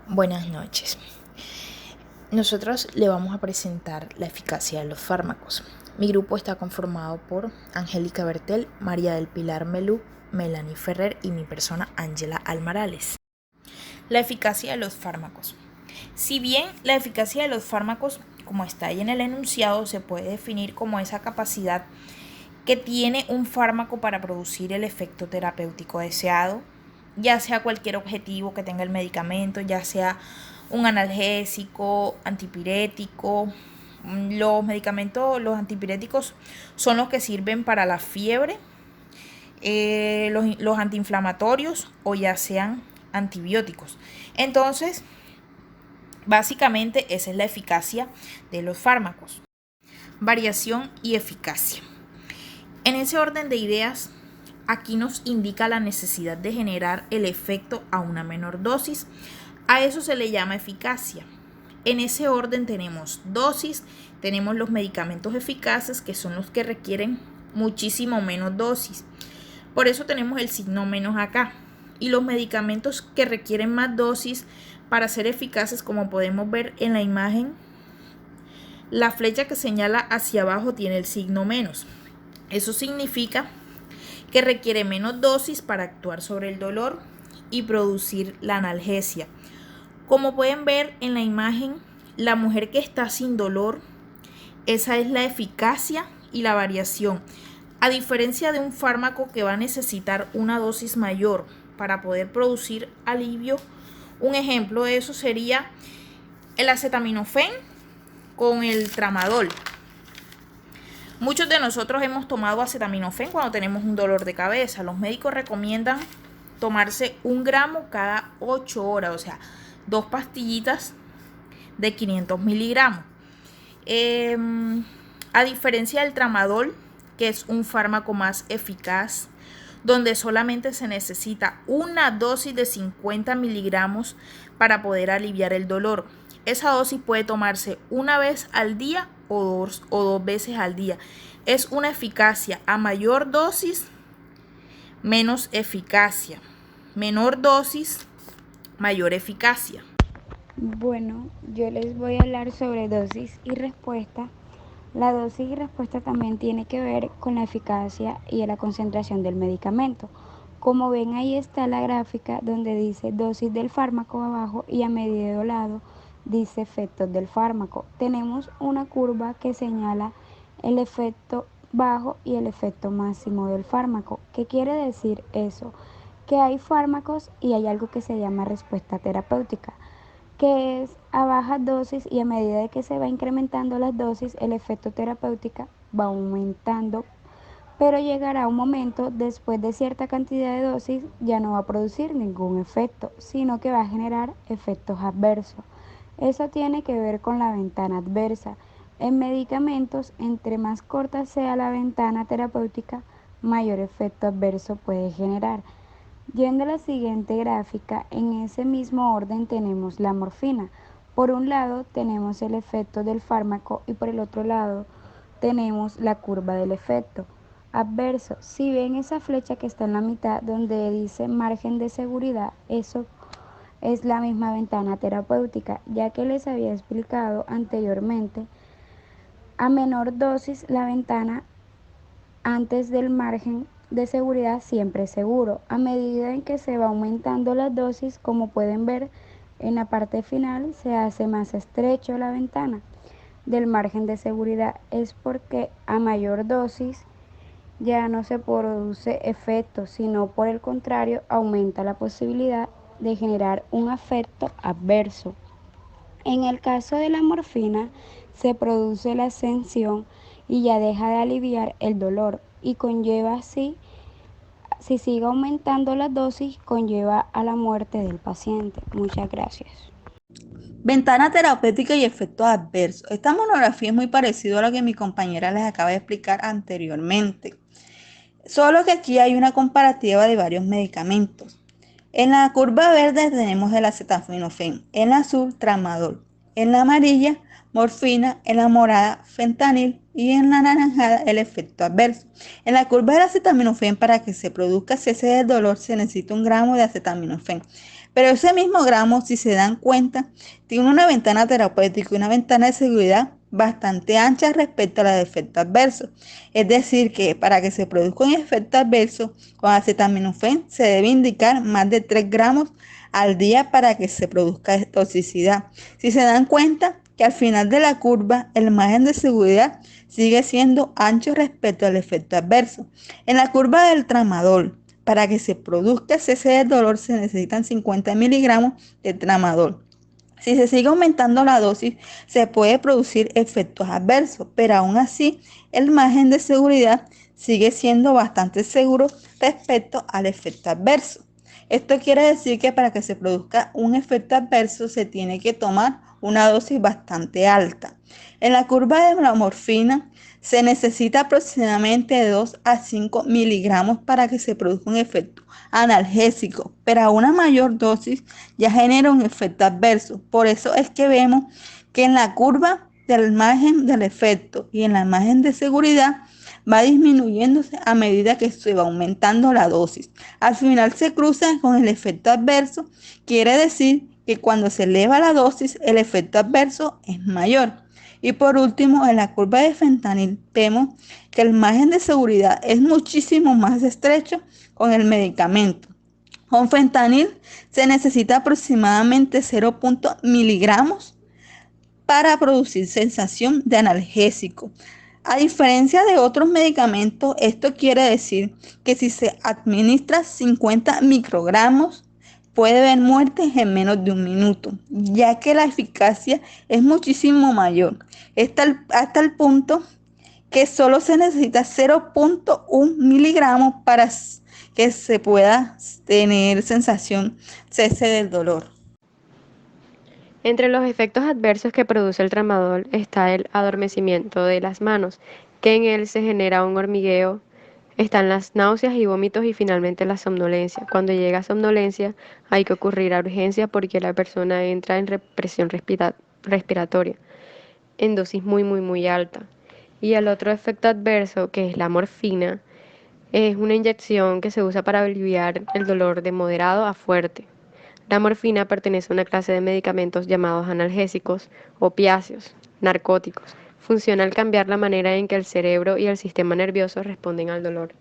Buenas noches. Nosotros le vamos a presentar la eficacia de los fármacos. Mi grupo está conformado por Angélica Bertel, María del Pilar Melú, Melanie Ferrer y mi persona Ángela Almarales. La eficacia de los fármacos. Si bien la eficacia de los fármacos, como está ahí en el enunciado, se puede definir como esa capacidad que tiene un fármaco para producir el efecto terapéutico deseado, ya sea cualquier objetivo que tenga el medicamento, ya sea un analgésico, antipirético. Los medicamentos, los antipiréticos son los que sirven para la fiebre, los antiinflamatorios o ya sean antibióticos. Entonces, básicamente esa es la eficacia de los fármacos. Variación y eficacia. En ese orden de ideas, aquí nos indica la necesidad de generar el efecto a una menor dosis. A eso se le llama eficacia. En ese orden tenemos dosis, tenemos los medicamentos eficaces, que son los que requieren muchísimo menos dosis. Por eso tenemos el signo menos acá. Y los medicamentos que requieren más dosis para ser eficaces, como podemos ver en la imagen, la flecha que señala hacia abajo tiene el signo menos. Eso significa que requiere menos dosis para actuar sobre el dolor y producir la analgesia. Como pueden ver en la imagen, la mujer que está sin dolor, esa es la eficacia y la variación. A diferencia de un fármaco que va a necesitar una dosis mayor para poder producir alivio, un ejemplo de eso sería el acetaminofén con el tramadol. Muchos de nosotros hemos tomado acetaminofén cuando tenemos un dolor de cabeza. Los médicos recomiendan tomarse 1 gramo cada 8 horas, o sea, 2 pastillitas de 500 miligramos. A diferencia del tramadol, que es un fármaco más eficaz, donde solamente se necesita una dosis de 50 miligramos para poder aliviar el dolor. Esa dosis puede tomarse una vez al día o dos veces al día. Es una eficacia a mayor dosis, menos eficacia. Menor dosis, mayor eficacia. Bueno, yo les voy a hablar sobre dosis y respuesta. La dosis y respuesta también tiene que ver con la eficacia y la concentración del medicamento. Como ven, ahí está la gráfica donde dice dosis del fármaco abajo y a medio lado dice efectos del fármaco. Tenemos una curva que señala el efecto bajo y el efecto máximo del fármaco. ¿Qué quiere decir eso? Que hay fármacos y hay algo que se llama respuesta terapéutica, que es a bajas dosis, y a medida de que se va incrementando las dosis, el efecto terapéutico va aumentando, pero llegará un momento después de cierta cantidad de dosis ya no va a producir ningún efecto, sino que va a generar efectos adversos. Eso tiene que ver con la ventana adversa. En medicamentos, entre más corta sea la ventana terapéutica, mayor efecto adverso puede generar. Yendo a la siguiente gráfica, en ese mismo orden tenemos la morfina. Por un lado tenemos el efecto del fármaco y por el otro lado tenemos la curva del efecto adverso. Si ven esa flecha que está en la mitad donde dice margen de seguridad, eso es la misma ventana terapéutica, ya que les había explicado anteriormente, a menor dosis la ventana antes del margen de seguridad siempre es seguro. A medida en que se va aumentando las dosis, como pueden ver en la parte final, se hace más estrecho la ventana del margen de seguridad. Es porque a mayor dosis ya no se produce efecto, sino por el contrario aumenta la posibilidad de generar un efecto adverso. En el caso de la morfina, se produce la ascensión y ya deja de aliviar el dolor y conlleva así, si sigue aumentando la dosis, conlleva a la muerte del paciente. Muchas gracias. Ventana terapéutica y efectos adversos. Esta monografía es muy parecida a lo que mi compañera les acaba de explicar anteriormente, solo que aquí hay una comparativa de varios medicamentos. En la curva verde tenemos el acetaminofén, en la azul tramadol, en la amarilla morfina, en la morada fentanil y en la anaranjada el efecto adverso. En la curva del acetaminofén, para que se produzca cese del dolor se necesita 1 gramo de acetaminofén, Pero ese mismo gramo, si se dan cuenta, tiene una ventana terapéutica y una ventana de seguridad bastante ancha respecto a la de efecto adverso. Es decir, que para que se produzca un efecto adverso con acetaminofén se debe indicar más de 3 gramos al día para que se produzca toxicidad. Si se dan cuenta que al final de la curva el margen de seguridad sigue siendo ancho respecto al efecto adverso. En la curva del tramadol, para que se produzca cese del dolor se necesitan 50 miligramos de tramadol. Si se sigue aumentando la dosis, se puede producir efectos adversos, pero aún así el margen de seguridad sigue siendo bastante seguro respecto al efecto adverso. Esto quiere decir que para que se produzca un efecto adverso se tiene que tomar una dosis bastante alta. En la curva de la morfina se necesita aproximadamente de 2 a 5 miligramos para que se produzca un efecto analgésico, pero a una mayor dosis ya genera un efecto adverso. Por eso es que vemos que en la curva del margen del efecto y en la margen de seguridad va disminuyéndose a medida que se va aumentando la dosis. Al final se cruza con el efecto adverso, quiere decir que cuando se eleva la dosis el efecto adverso es mayor. Y por último, en la curva de fentanil vemos que el margen de seguridad es muchísimo más estrecho con el medicamento. Con fentanil se necesita aproximadamente 0,0 miligramos para producir sensación de analgésico. A diferencia de otros medicamentos, esto quiere decir que si se administra 50 microgramos, puede haber muertes en menos de un minuto, ya que la eficacia es muchísimo mayor, hasta el punto que solo se necesita 0,1 miligramos para que se pueda tener sensación cese del dolor. Entre los efectos adversos que produce el tramadol está el adormecimiento de las manos, que en él se genera un hormigueo, están las náuseas y vómitos y finalmente la somnolencia. Cuando llega a somnolencia hay que ocurrir a urgencia porque la persona entra en presión respiratoria en dosis muy alta. Y el otro efecto adverso, que es la morfina, es una inyección que se usa para aliviar el dolor de moderado a fuerte. La morfina pertenece a una clase de medicamentos llamados analgésicos, opiáceos, narcóticos. Funciona al cambiar la manera en que el cerebro y el sistema nervioso responden al dolor.